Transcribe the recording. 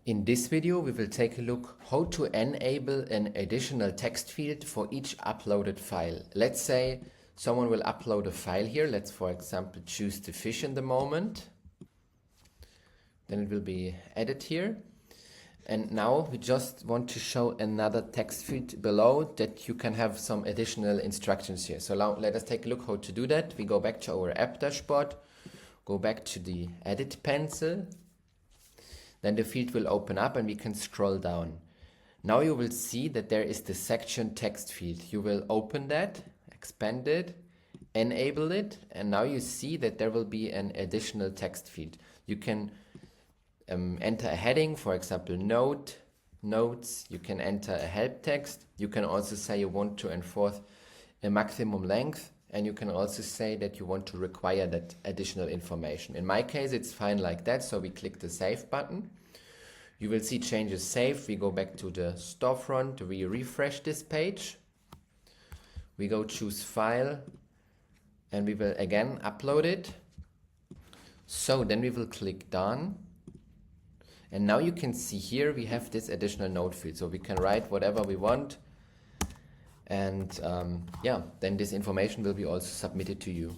In this video, we will take a look how to enable an additional text field for each uploaded file. Let's say someone will upload a file here. Let's, for example, choose the fish in the moment. Then it will be added here. And now we just want to show another text field below that you can have some additional instructions here. So now let us take a look how to do that. We go back to our app dashboard, go back to the edit pencil. Then the field will open up and we can scroll down. Now you will see that there is the section text field. You will open that, expand it, enable it, and now you see that there will be an additional text field. You can enter a heading, for example, notes. You can enter a help text. You can also say you want to enforce a maximum length, and you can also say that you want to require that additional information. In my case, it's fine like that, so we click the Save button. You will see changes saved. We go back to the storefront. We refresh this page. We go choose File, and we will again upload it. So then we will click Done. And now you can see here we have this additional note field, so we can write whatever we want. And yeah, then this information will be also submitted to you.